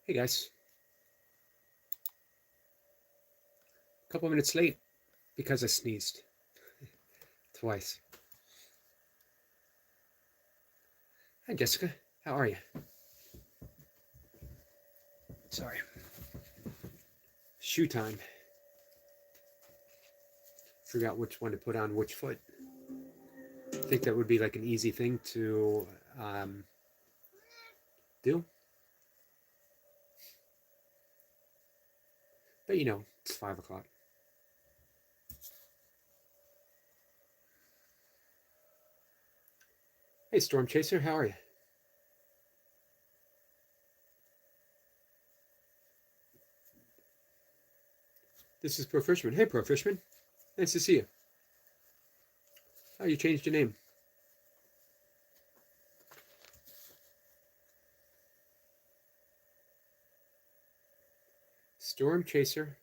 Hey guys, a couple minutes late because I sneezed twice. Hi Jessica, how are you? Sorry. Shoe time. Forgot which one to put on which foot. I think that would be like an easy thing to do. But it's 5 o'clock. Hey Storm Chaser, how are you? This is Pro Fishman. Hey Pro Fishman, nice to see you. Oh, you changed your name. Storm Chaser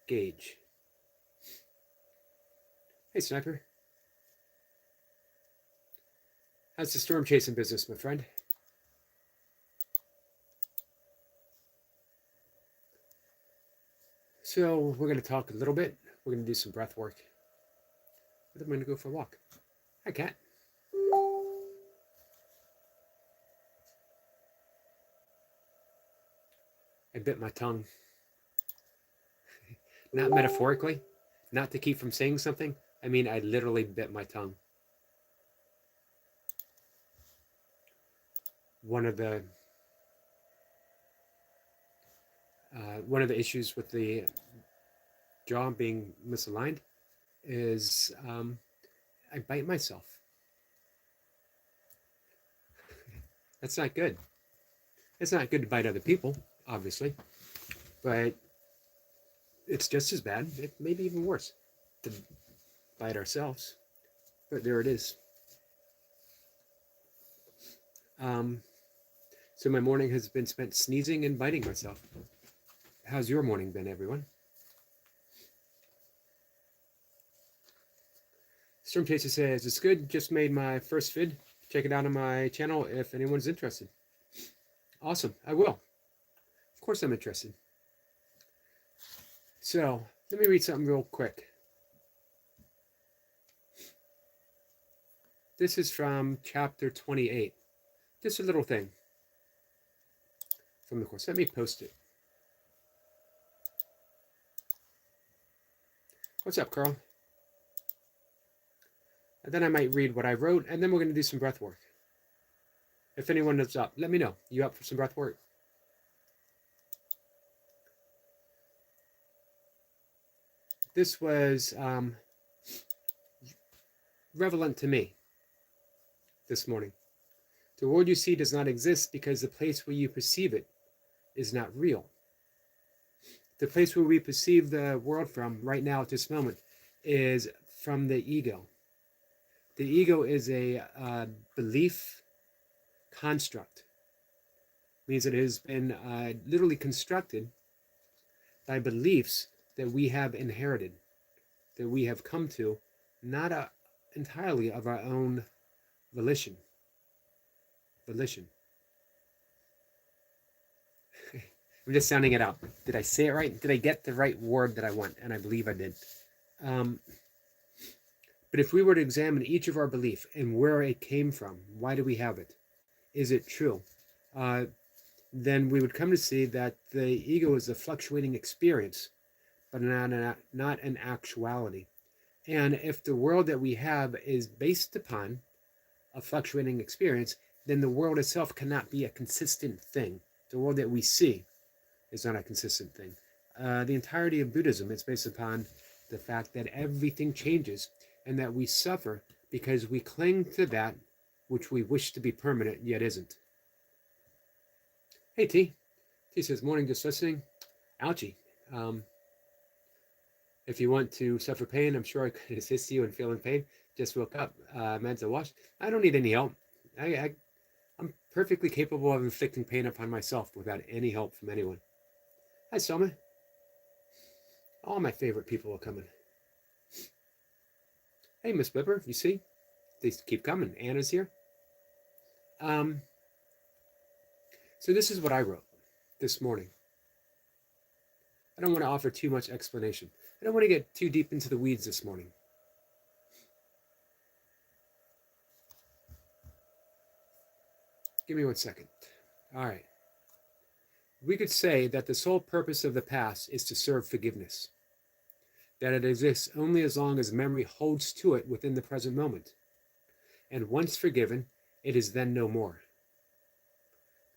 Gauge. Hey Sniper. How's the storm chasing business, my friend? So we're going to talk a little bit. We're going to do some breath work. But I'm going to go for a walk. Hi, cat. I bit my tongue. Not metaphorically, not to keep from saying something. I mean, I literally bit my tongue. One of the issues with the jaw being misaligned is I bite myself. That's not good. It's not good to bite other people, obviously, but it's just as bad, it may be even worse, to bite ourselves. But there it is. So my morning has been spent sneezing and biting myself. How's your morning been, everyone? Storm Chaser says, it's good, just made my first vid. Check it out on my channel if anyone's interested. Awesome, I will. Of course I'm interested. So, let me read something real quick. This is from chapter 28. Just a little thing from the course. Let me post it. What's up, Carl? And then I might read what I wrote, and then we're going to do some breath work. If anyone is up, let me know. You up for some breath work? This was relevant to me this morning. The world you see does not exist because the place where you perceive it is not real. The place where we perceive the world from right now at this moment is from the ego. The ego is a belief construct. It means it has been literally constructed by beliefs that we have inherited, that we have come to, not entirely of our own volition. I'm just sounding it out. Did I say it right? Did I get the right word that I want? And I believe I did. But if we were to examine each of our belief and where it came from, why do we have it? Is it true? Then we would come to see that the ego is a fluctuating experience, but not an actuality. And if the world that we have is based upon a fluctuating experience, then the world itself cannot be a consistent thing. The world that we see is not a consistent thing. The entirety of Buddhism is based upon the fact that everything changes and that we suffer because we cling to that which we wish to be permanent yet isn't. Hey T. T says, morning, just listening. Ouchie. If you want to suffer pain, I'm sure I could assist you in feeling pain. Just woke up, meds are washed. I don't need any help. I'm perfectly capable of inflicting pain upon myself without any help from anyone. Hi, Selma. All my favorite people are coming. Hey, Miss Bipper, you see? They keep coming. Anna's here. So this is what I wrote. this morning. I don't want to offer too much explanation. I don't want to get too deep into the weeds this morning. Give me 1 second. All right. We could say that the sole purpose of the past is to serve forgiveness, that it exists only as long as memory holds to it within the present moment. And once forgiven, it is then no more.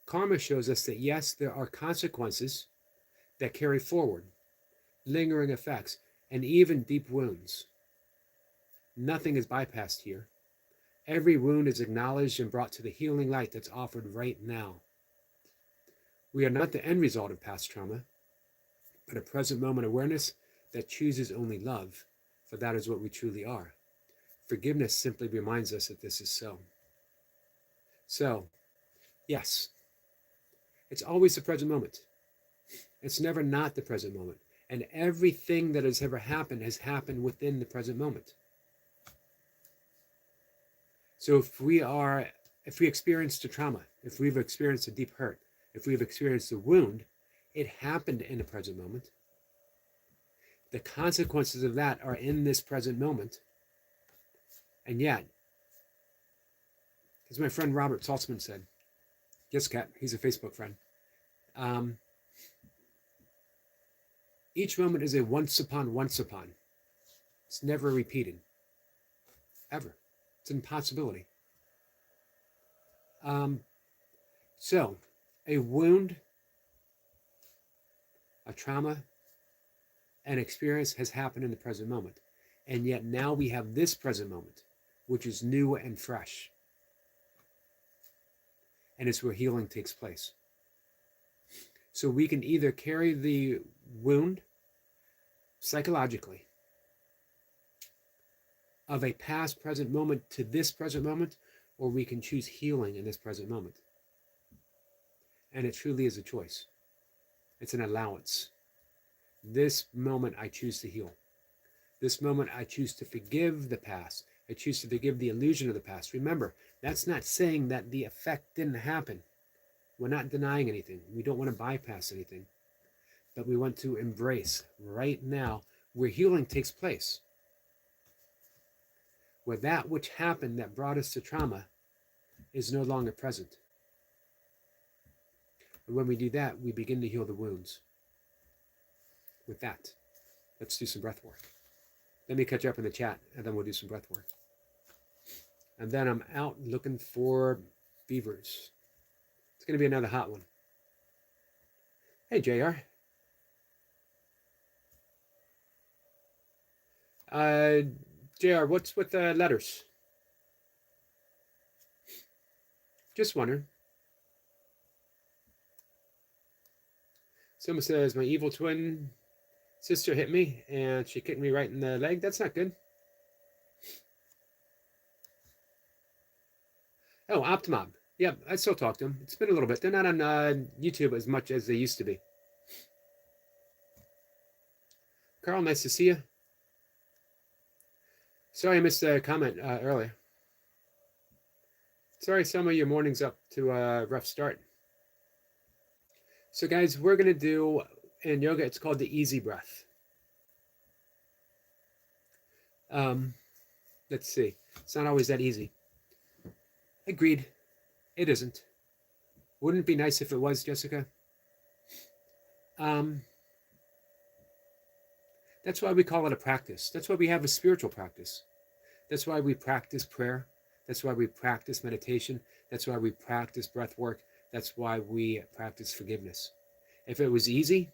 Karma shows us that yes, there are consequences that carry forward, lingering effects, and even deep wounds. Nothing is bypassed here. Every wound is acknowledged and brought to the healing light that's offered right now. We are not the end result of past trauma, but a present moment awareness that chooses only love, for that is what we truly are. Forgiveness simply reminds us that this is so. So, yes, it's always the present moment. It's never not the present moment. And everything that has ever happened has happened within the present moment. So if we experienced a trauma, if we've experienced a deep hurt, if we've experienced a wound, it happened in the present moment. The consequences of that are in this present moment. And yet, as my friend Robert Saltzman said, yes, Kat, he's a Facebook friend, each moment is a once upon. It's never repeated. Ever. It's an impossibility. So, a wound, a trauma, an experience has happened in the present moment. And yet now we have this present moment, which is new and fresh. And it's where healing takes place. So we can either carry the wound psychologically of a past present moment to this present moment, or we can choose healing in this present moment. And it truly is a choice. It's an allowance. This moment I choose to heal. This moment I choose to forgive the past. I choose to forgive the illusion of the past. Remember, that's not saying that the effect didn't happen. We're not denying anything. We don't want to bypass anything. But we want to embrace right now where healing takes place. Where that which happened that brought us to trauma is no longer present. And when we do that, we begin to heal the wounds. With that, let's do some breath work. Let me catch up in the chat, and then we'll do some breath work. And then I'm out looking for beavers. It's going to be another hot one. Hey, JR. JR, what's with the letters? Just wondering. Someone says, my evil twin sister hit me and she kicked me right in the leg. That's not good. Oh, Optimob. Yeah, I still talk to them. It's been a little bit. They're not on YouTube as much as they used to be. Carl, nice to see you. Sorry I missed a comment earlier. Sorry some of your morning's up to a rough start. So guys, we're going to do, in yoga, it's called the easy breath. Let's see. It's not always that easy. Agreed. It isn't. Wouldn't it be nice if it was, Jessica? That's why we call it a practice. That's why we have a spiritual practice. That's why we practice prayer. That's why we practice meditation. That's why we practice breath work. That's why we practice forgiveness. If it was easy,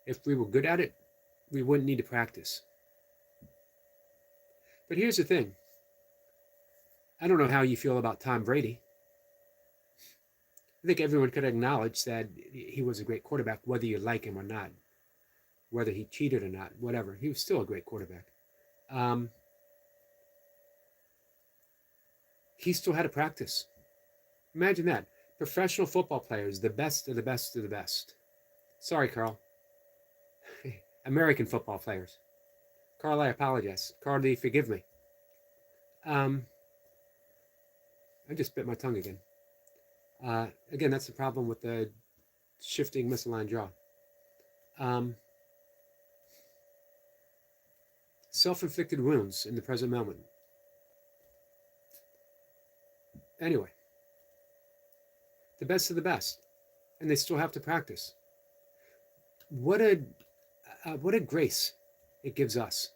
if we were good at it, we wouldn't need to practice. But here's the thing. I don't know how you feel about Tom Brady. I think everyone could acknowledge that he was a great quarterback, whether you like him or not, whether he cheated or not, whatever. He was still a great quarterback. He still had to practice. Imagine that. Professional football players, the best of the best of the best. Sorry, Carl. American football players. Carl, I apologize. Carly, forgive me. I just bit my tongue again. Again, that's the problem with the shifting misaligned jaw. Um, Self-inflicted wounds in the present moment. Anyway, the best of the best, and they still have to practice. What a grace it gives us.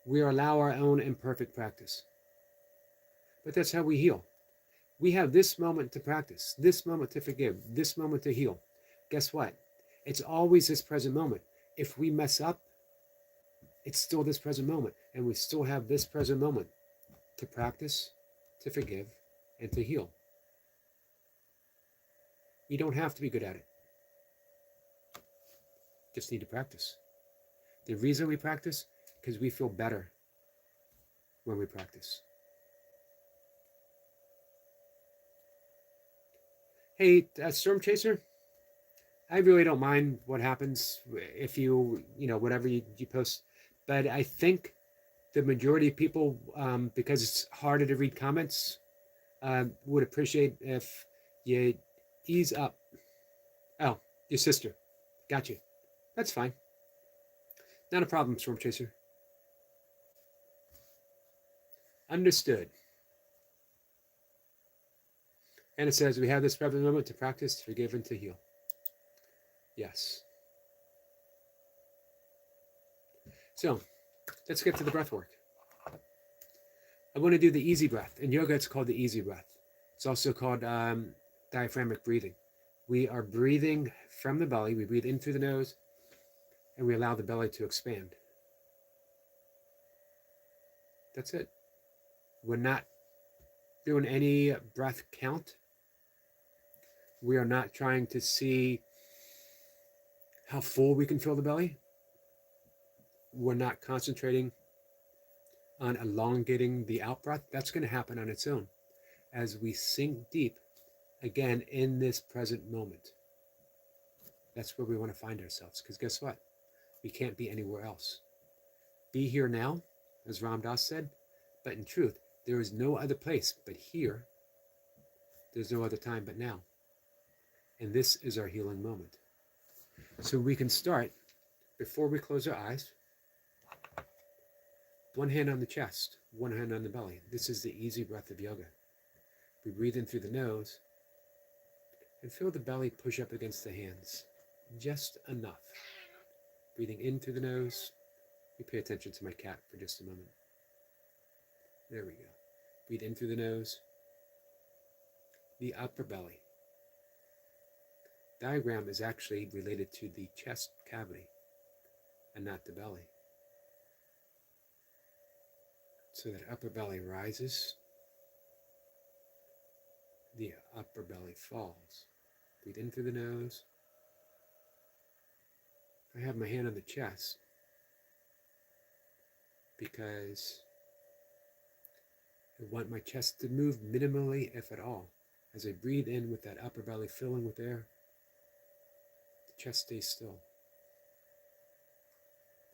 We allow our own imperfect practice, but that's how we heal. We have this moment to practice, this moment to forgive, this moment to heal. Guess what? It's always this present moment. If we mess up, it's still this present moment, and we still have this present moment to practice, to forgive, and to heal. You don't have to be good at it. Just need to practice. The reason we practice, because we feel better when we practice. Hey, Storm Chaser, I really don't mind what happens if you whatever you post, but I think the majority of people, because it's harder to read comments, would appreciate if you ease up. Oh, your sister. Got you. That's fine. Not a problem, Storm Chaser. Understood. And it says, we have this present moment to practice, to forgive, and to heal. Yes. So, let's get to the breath work. I want to do the easy breath. In yoga, it's called the easy breath. It's also called diaphragmatic breathing. We are breathing from the belly. We breathe in through the nose, and we allow the belly to expand. That's it. We're not doing any breath count. We are not trying to see how full we can fill the belly. We're not concentrating on elongating the out breath. That's going to happen on its own as we sink deep again in this present moment. That's where we want to find ourselves, because guess what? We can't be anywhere else. Be here now, as Ram Dass said, but in truth, there is no other place but here. There's no other time but now. And this is our healing moment. So we can start, before we close our eyes, one hand on the chest, one hand on the belly. This is the easy breath of yoga. We breathe in through the nose and feel the belly push up against the hands, just enough. Breathing in through the nose. We pay attention to my cat for just a moment. There we go. Breathe in through the nose. The upper belly. Diaphragm is actually related to the chest cavity and not the belly. So that upper belly rises, the upper belly falls. Breathe in through the nose. I have my hand on the chest because I want my chest to move minimally, if at all. As I breathe in with that upper belly filling with air, the chest stays still.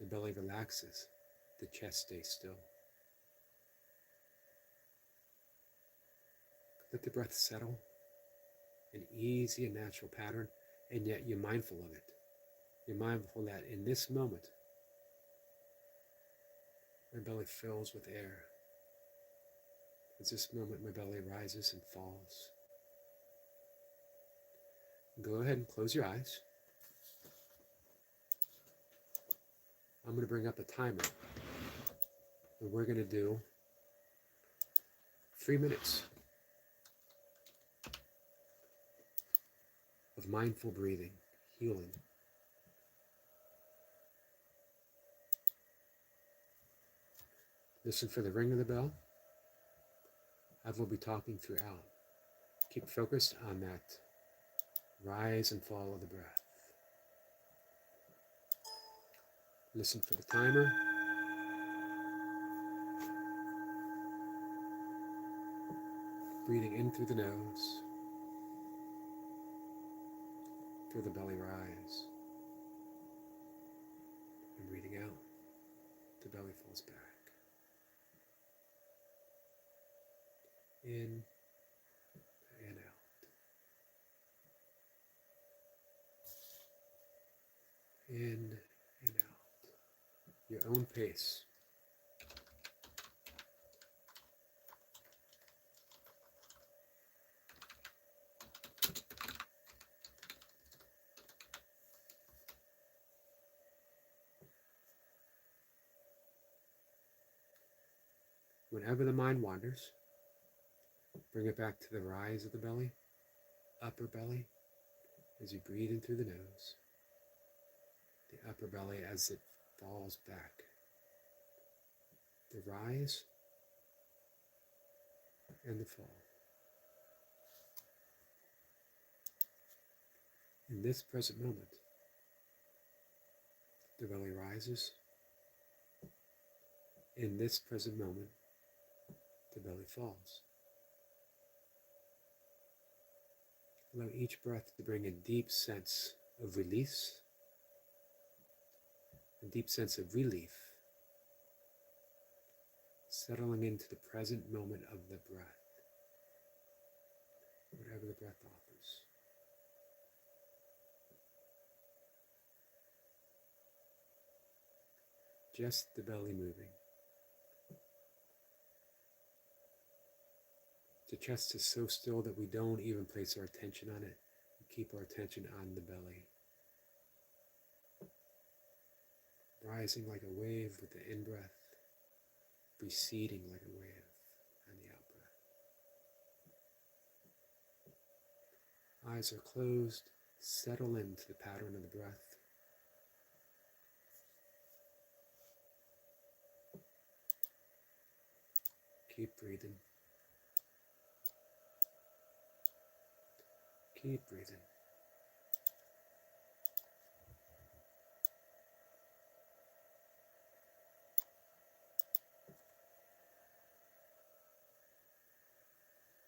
The belly relaxes, the chest stays still. Let the breath settle, an easy and natural pattern, and yet you're mindful of it. You're mindful that in this moment, my belly fills with air. At this moment, my belly rises and falls. Go ahead and close your eyes. I'm going to bring up a timer. And we're going to do 3 minutes of mindful breathing, healing. Listen for the ring of the bell. I will be talking throughout. Keep focused on that rise and fall of the breath. Listen for the timer. Breathing in through the nose. Feel the belly rise. And breathing out, the belly falls back. In and out. in and out, your own pace. Whenever the mind wanders, bring it back to the rise of the belly, upper belly, as you breathe in through the nose, the upper belly as it falls back, the rise and the fall. In this present moment, the belly rises. In this present moment, the belly falls. Allow each breath to bring a deep sense of release, a deep sense of relief, settling into the present moment of the breath, whatever the breath offers. Just the belly moving. The chest is so still that we don't even place our attention on it. We keep our attention on the belly. Rising like a wave with the in-breath, receding like a wave on the out-breath. Eyes are closed. Settle into the pattern of the breath. Keep breathing. Keep breathing.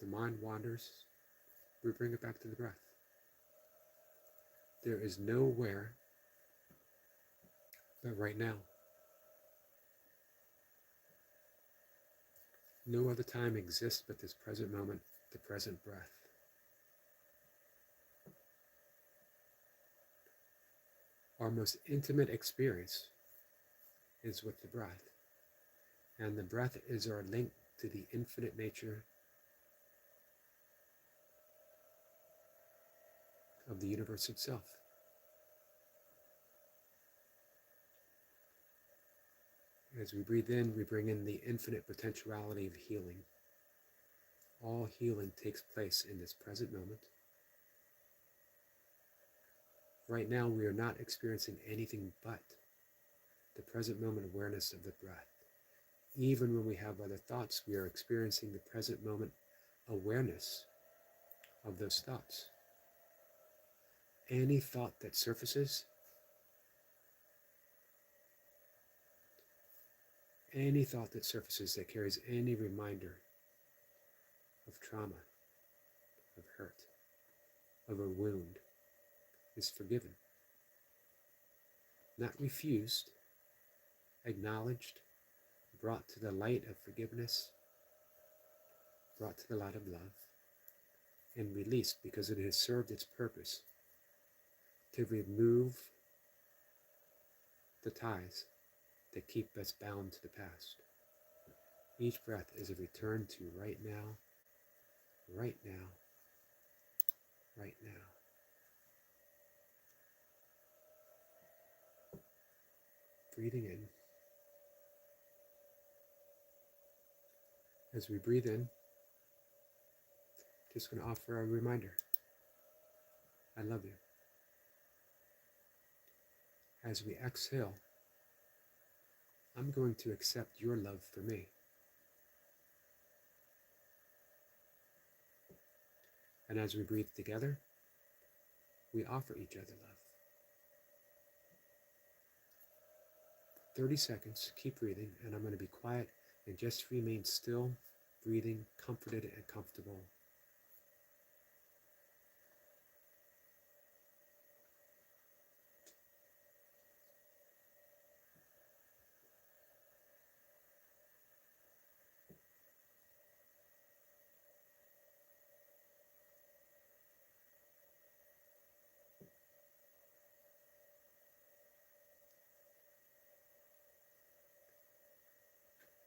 The mind wanders. We bring it back to the breath. There is nowhere but right now. No other time exists but this present moment, the present breath. Our most intimate experience is with the breath, and the breath is our link to the infinite nature of the universe itself. As we breathe in, we bring in the infinite potentiality of healing. All healing takes place in this present moment. Right now, we are not experiencing anything but the present moment awareness of the breath. Even when we have other thoughts, we are experiencing the present moment awareness of those thoughts. Any thought that surfaces, that carries any reminder of trauma, of hurt, of a wound, is forgiven. Not refused, acknowledged, brought to the light of forgiveness, brought to the light of love, and released because it has served its purpose to remove the ties that keep us bound to the past. Each breath is a return to right now, right now, right now. Breathing in. As we breathe in, just going to offer a reminder. I love you. As we exhale, I'm going to accept your love for me. And as we breathe together, we offer each other love. 30 seconds, keep breathing, and I'm going to be quiet and just remain still, breathing, comforted and comfortable.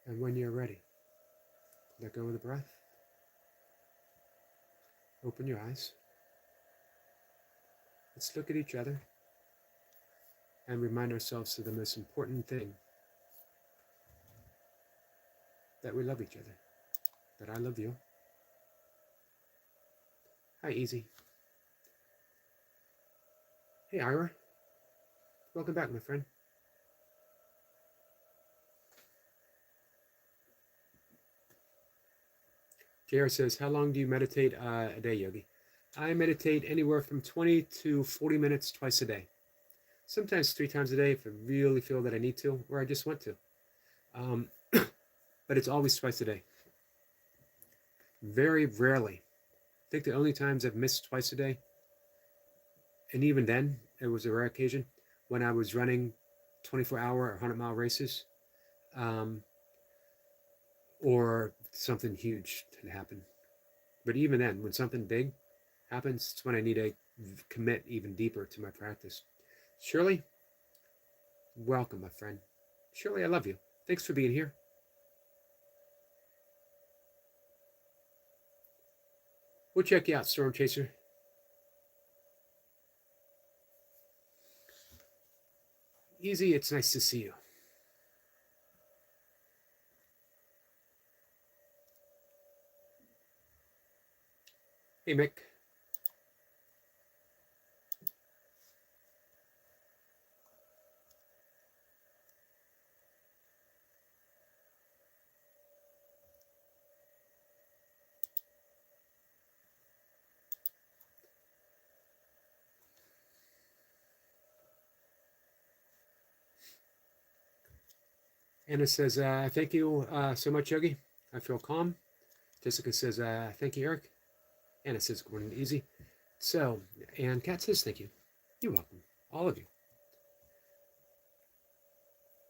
And when you're ready, let go of the breath. Open your eyes. Let's look at each other and remind ourselves of the most important thing, that we love each other, that I love you. Hi, Easy. Hey, Ira. Welcome back, my friend. JR says, how long do you meditate a day, Yogi? I meditate anywhere from 20 to 40 minutes twice a day. Sometimes 3 times a day if I really feel that I need to, or I just want to. But it's always twice a day. Very rarely. I think the only times I've missed twice a day, and even then, it was a rare occasion, when I was running 24-hour or 100-mile races, or something huge had happened. But even then, when something big happens, it's when I need to commit even deeper to my practice. Shirley, welcome, my friend. Shirley, I love you. Thanks for being here. We'll check you out, Storm Chaser. Easy, it's nice to see you. Hey, Mick. Anna says, thank you so much, Yogi. I feel calm. Jessica says, thank you, Eric. Anna says, good morning, Easy. So, and Kat says, thank you. You're welcome, all of you.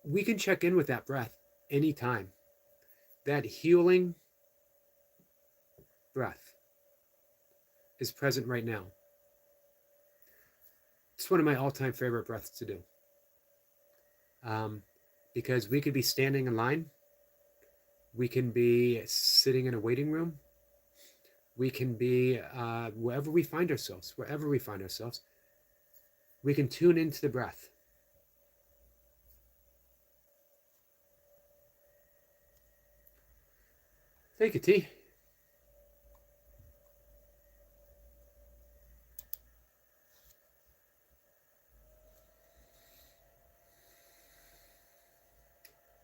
We can check in with that breath anytime. That healing breath is present right now. It's one of my all-time favorite breaths to do. Because we could be standing in line. We can be sitting in a waiting room. We can be wherever we find ourselves, we can tune into the breath. Thank you, T.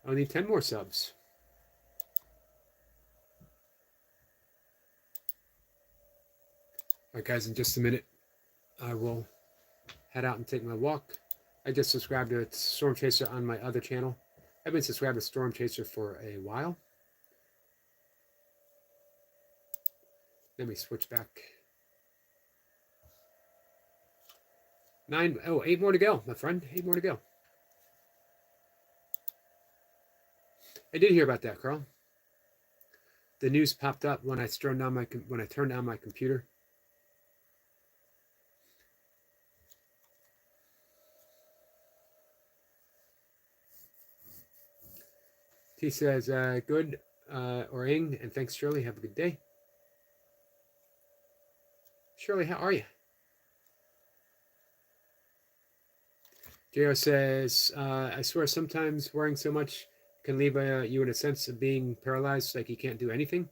I need 10 more subs. All right, guys, in just a minute, I will head out and take my walk. I just subscribed to Storm Chaser on my other channel. I've been subscribed to Storm Chaser for a while. Let me switch back. 8 more to go, my friend. 8 more to go. I did hear about that, Carl. The news popped up when I turned on my computer. He says, good, Ing, and thanks, Shirley. Have a good day. Shirley, how are you? JR says, I swear sometimes wearing so much can leave you in a sense of being paralyzed, like you can't do anything,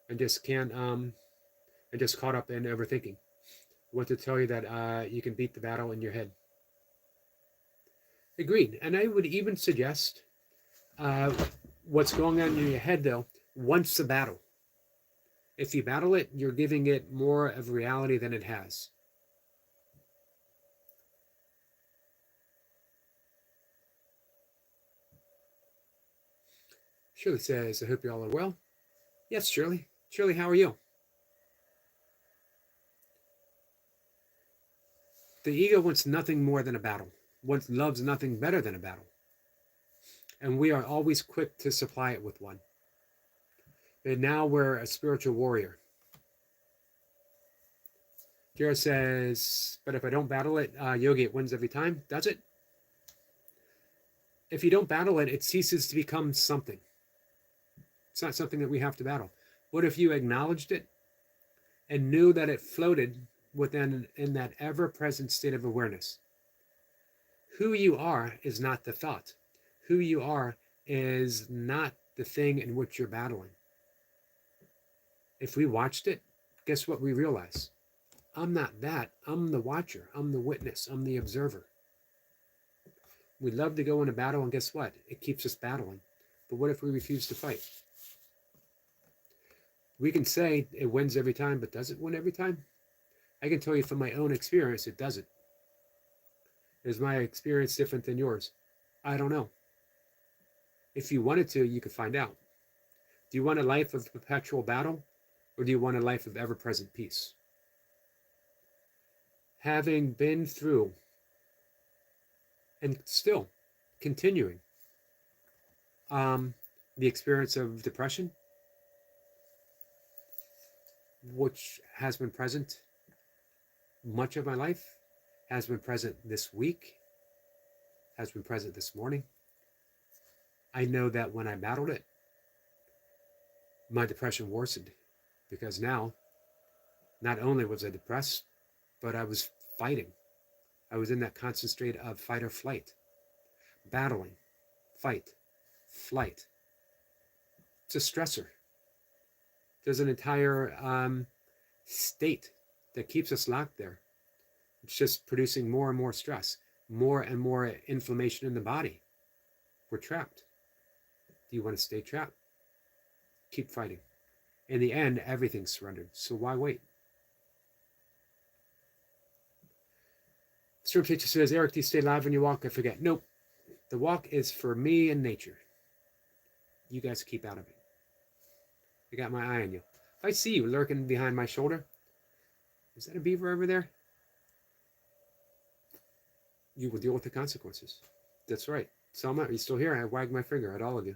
and just can't, and just caught up in overthinking. I want to tell you that you can beat the battle in your head. Agreed. And I would even suggest what's going on in your head, though, once the battle. If you battle it, you're giving it more of reality than it has. Shirley says, I hope you all are well. Yes, Shirley. Shirley, how are you? The ego wants nothing more than a battle. Loves nothing better than a battle. And we are always quick to supply it with one. And now we're a spiritual warrior. Jared says, but if I don't battle it, Yogi, it wins every time. Does it? If you don't battle it, it ceases to become something. It's not something that we have to battle. What if you acknowledged it and knew that it floated within in that ever-present state of awareness? Who you are is not the thought. Who you are is not the thing in which you're battling. If we watched it, guess what we realize? I'm not that. I'm the watcher. I'm the witness. I'm the observer. We love to go into battle, and guess what? It keeps us battling. But what if we refuse to fight? We can say it wins every time, but does it win every time? I can tell you from my own experience, it doesn't. Is my experience different than yours? I don't know. If you wanted to, you could find out. Do you want a life of perpetual battle, or do you want a life of ever-present peace? Having been through and still continuing the experience of depression, which has been present much of my life, has been present this week, has been present this morning. I know that when I battled it, my depression worsened, because now, not only was I depressed, but I was fighting. I was in that constant state of fight or flight, battling, fight, flight. It's a stressor. There's an entire state that keeps us locked there. It's just producing more and more stress, more and more inflammation in the body. We're trapped. Do you want to stay trapped? Keep fighting. In the end, everything's surrendered. So why wait? Storm Teacher says, Eric, do you stay live when you walk? I forget. Nope. The walk is for me and nature. You guys keep out of it. I got my eye on you. If I see you lurking behind my shoulder, is that a beaver over there? You will deal with the consequences. That's right. Selma, are you still here? I wagged my finger at all of you.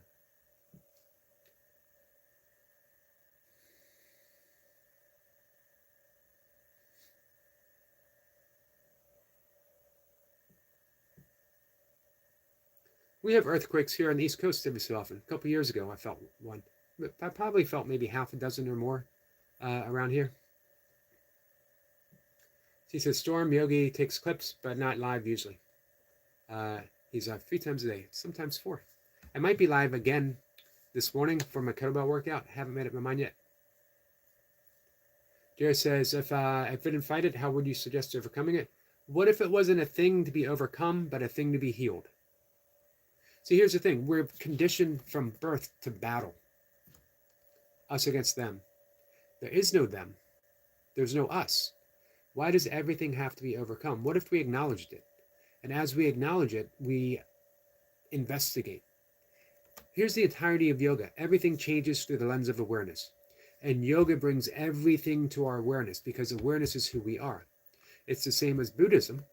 We have earthquakes here on the East Coast every so often. A couple years ago, I felt one. I probably felt maybe half a dozen or more around here. She says, Storm, Yogi takes clips, but not live usually. He's 3 times a day, sometimes 4. I might be live again this morning for my kettlebell workout. Haven't made up my mind yet. Jerry says, if I didn't fight it, how would you suggest overcoming it? What if it wasn't a thing to be overcome, but a thing to be healed? See, here's the thing. We're conditioned from birth to battle. Us against them. There is no them. There's no us. Why does everything have to be overcome? What if we acknowledged it? And as we acknowledge it, we investigate. Here's the entirety of yoga. Everything changes through the lens of awareness. And yoga brings everything to our awareness, because awareness is who we are. It's the same as Buddhism.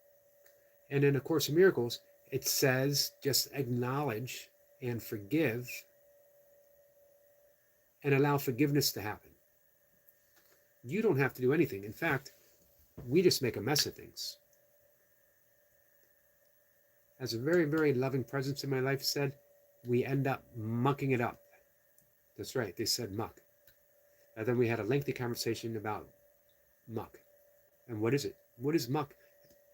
And in A Course in Miracles, it says just acknowledge and forgive and allow forgiveness to happen. You don't have to do anything. In fact, we just make a mess of things. As a very, very loving presence in my life said, we end up mucking it up. That's right, they said muck. And then we had a lengthy conversation about muck. And what is it? What is muck?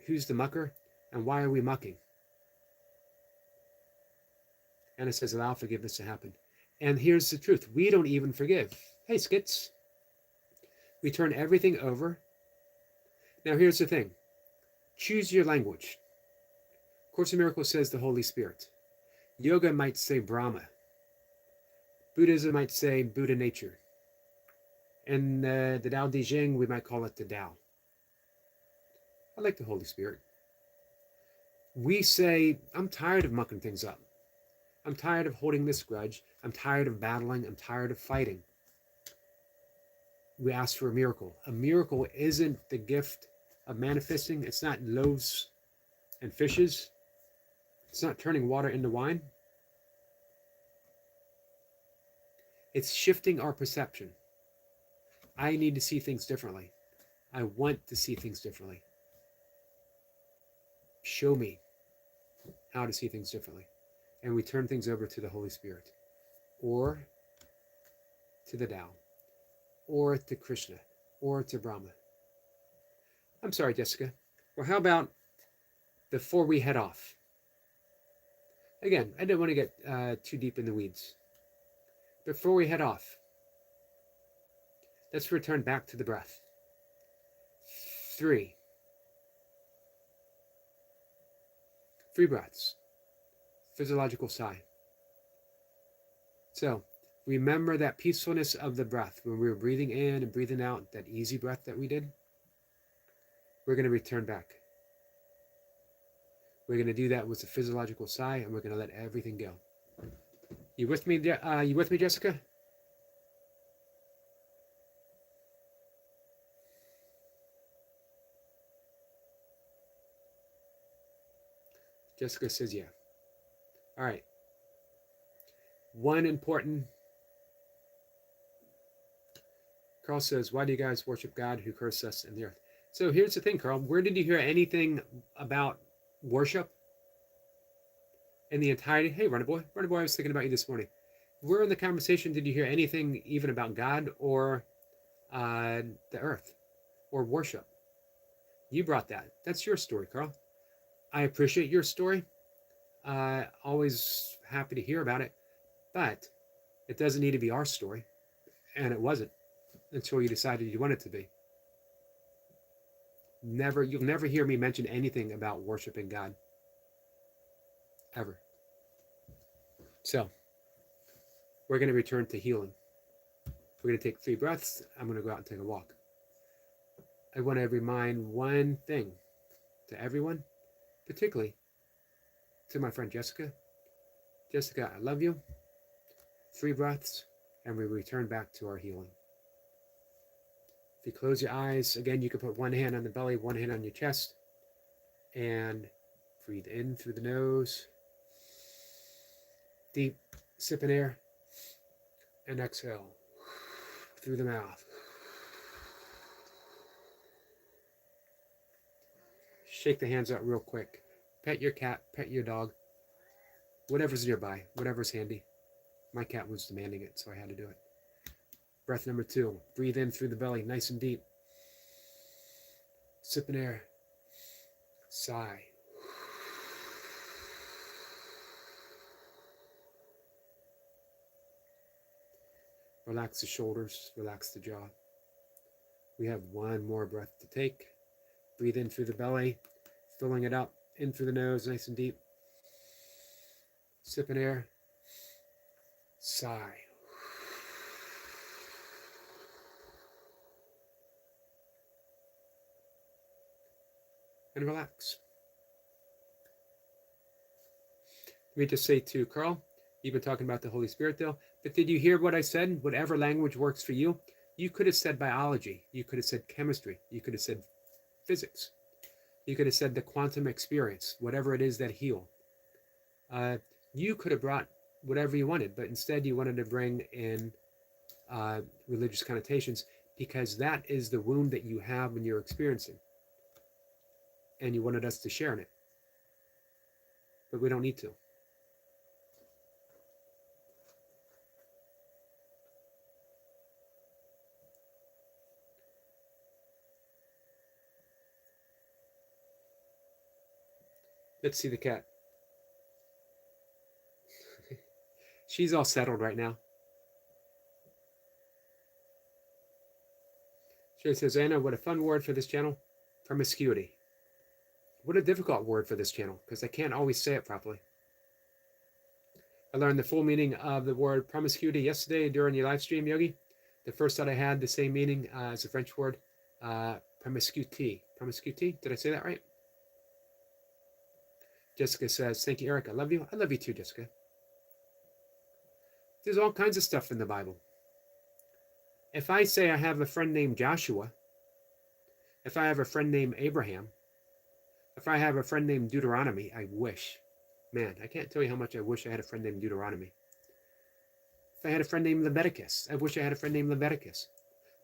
Who's the mucker? And why are we mucking? And it says, allow forgiveness to happen. And here's the truth. We don't even forgive. Hey, skits. We turn everything over. Now, here's the thing. Choose your language. Course in Miracles says the Holy Spirit. Yoga might say Brahma. Buddhism might say Buddha nature. And the Tao Te Ching, we might call it the Tao. I like the Holy Spirit. We say, I'm tired of mucking things up. I'm tired of holding this grudge. I'm tired of battling. I'm tired of fighting. We ask for a miracle. A miracle isn't the gift of manifesting. It's not loaves and fishes. It's not turning water into wine. It's shifting our perception. I need to see things differently. I want to see things differently. Show me how to see things differently. And we turn things over to the Holy Spirit. Or to the Tao, or to Krishna, or to Brahma. I'm sorry, Jessica. Well, how about before we head off? Again, I didn't want to get too deep in the weeds. Before we head off, let's return back to the breath. 3 breaths. Physiological sigh. So, remember that peacefulness of the breath when we were breathing in and breathing out, that easy breath that we did? We're going to return back. We're going to do that with a physiological sigh, and we're going to let everything go. You with me, Jessica? Jessica says yeah. All right. One important. Carl says, why do you guys worship God who cursed us in the earth? So here's the thing, Carl. Where did you hear anything about worship in the entirety? Hey, Runner Boy, I was thinking about you this morning. Where in the conversation did you hear anything even about God or the earth or worship? You brought that. That's your story, Carl. I appreciate your story. Always happy to hear about it. But it doesn't need to be our story. And it wasn't until you decided you wanted it to be. You'll never hear me mention anything about worshiping God. Ever. So, we're going to return to healing. We're going to take 3 breaths. I'm going to go out and take a walk. I want to remind one thing to everyone, particularly to my friend Jessica. Jessica, I love you. 3 breaths, and we return back to our healing. If you close your eyes, again, you can put one hand on the belly, one hand on your chest, and breathe in through the nose. Deep sip in air, and exhale through the mouth. Shake the hands out real quick. Pet your cat, pet your dog, whatever's nearby, whatever's handy. My cat was demanding it, so I had to do it. Breath number 2. Breathe in through the belly, nice and deep. Sip in air. Sigh. Relax the shoulders, relax the jaw. We have one more breath to take. Breathe in through the belly, filling it up, in through the nose, nice and deep. Sip in air. Sigh. And relax. Let me just say to Carl, you've been talking about the Holy Spirit though, but did you hear what I said? Whatever language works for you. You could have said biology. You could have said chemistry. You could have said physics. You could have said the quantum experience, whatever it is that heal. You could have brought whatever you wanted, but instead you wanted to bring in religious connotations because that is the wound that you have when you're experiencing. And you wanted us to share in it. But we don't need to. Let's see the cat. She's all settled right now. She says, Anna, what a fun word for this channel. Promiscuity. What a difficult word for this channel, because I can't always say it properly. I learned the full meaning of the word promiscuity yesterday during your live stream, Yogi. The first thought I had the same meaning as the French word promiscuity. Promiscuity? Did I say that right? Jessica says, thank you, Eric. I love you. I love you too, Jessica. There's all kinds of stuff in the Bible. If I say I have a friend named Joshua, if I have a friend named Abraham, if I have a friend named Deuteronomy, I wish. Man, I can't tell you how much I wish I had a friend named Deuteronomy. If I had a friend named Leviticus, I wish I had a friend named Leviticus.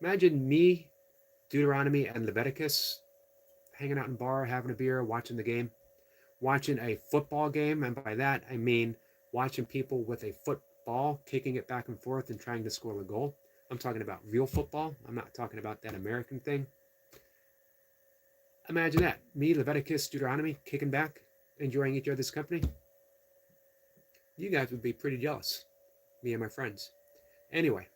Imagine me, Deuteronomy, and Leviticus hanging out in a bar, having a beer, watching the game, watching a football game, and by that I mean watching people with a football kicking it back and forth and trying to score a goal. I'm talking about real football. I'm not talking about that American thing. Imagine that. Me, Leviticus, Deuteronomy, kicking back, enjoying each other's company. You guys would be pretty jealous. Me and my friends. Anyway,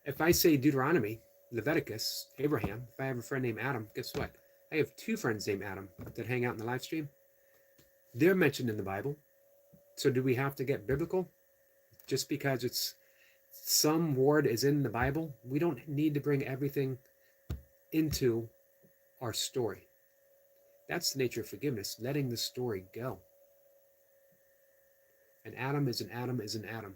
if I say Deuteronomy, Leviticus, Abraham, if I have a friend named Adam, guess what? I have 2 friends named Adam that hang out in the live stream. They're mentioned in the Bible. So do we have to get biblical? Just because it's some word is in the Bible, we don't need to bring everything into our story. That's the nature of forgiveness, letting the story go. An atom is an atom is an atom.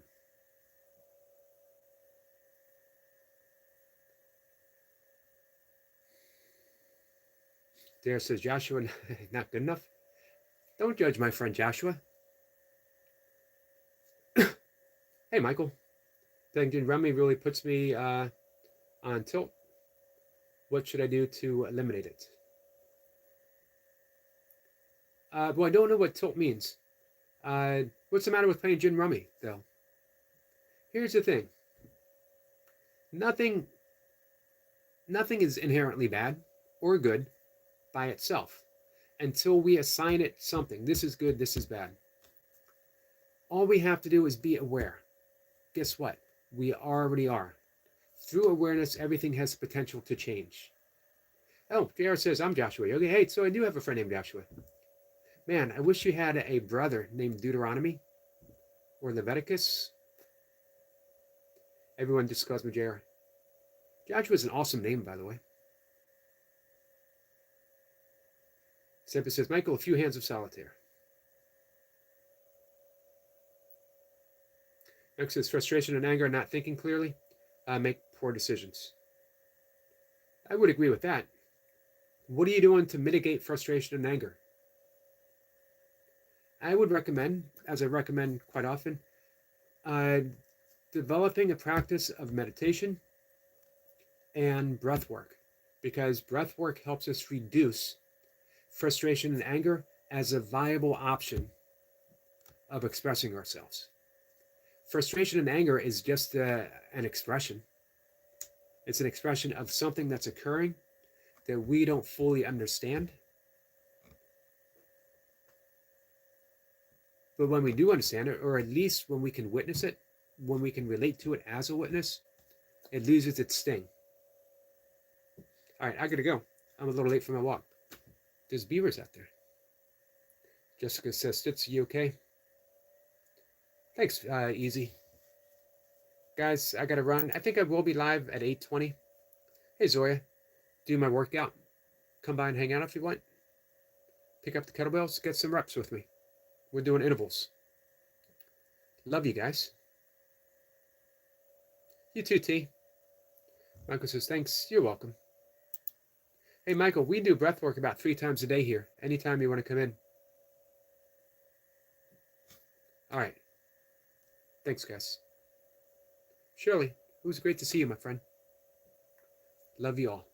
There says Joshua, not good enough. Don't judge my friend Joshua. Hey, Michael. Thinking Rummy really puts me on tilt. What should I do to eliminate it? Well, I don't know what tilt means. What's the matter with playing gin rummy, though? Here's the thing. Nothing is inherently bad or good by itself until we assign it something. This is good, this is bad. All we have to do is be aware. Guess what? We already are. Through awareness, everything has potential to change. Oh, JR says, I'm Joshua Yogi. Hey, so I do have a friend named Joshua. Man, I wish you had a brother named Deuteronomy or Leviticus. Everyone just calls me JR. Joshua's an awesome name, by the way. Semper says, Michael, a few hands of solitaire. Next is frustration and anger, not thinking clearly, make poor decisions. I would agree with that. What are you doing to mitigate frustration and anger? I would recommend, as I recommend quite often, developing a practice of meditation and breath work, because breath work helps us reduce frustration and anger as a viable option of expressing ourselves. Frustration and anger is just an expression. It's an expression of something that's occurring that we don't fully understand. But when we do understand it, or at least when we can witness it, when we can relate to it as a witness, it loses its sting. All right, I gotta go. I'm a little late for my walk. There's beavers out there. Jessica says, Stitz, you okay? Thanks, Easy. Guys, I gotta run. I think I will be live at 8:20. Hey, Zoya, do my workout. Come by and hang out if you want. Pick up the kettlebells, get some reps with me. We're doing intervals. Love you guys. You too, T. Michael says, thanks. You're welcome. Hey, Michael, we do breath work about 3 times a day here. Anytime you want to come in. All right. Thanks, guys. Shirley, it was great to see you, my friend. Love you all.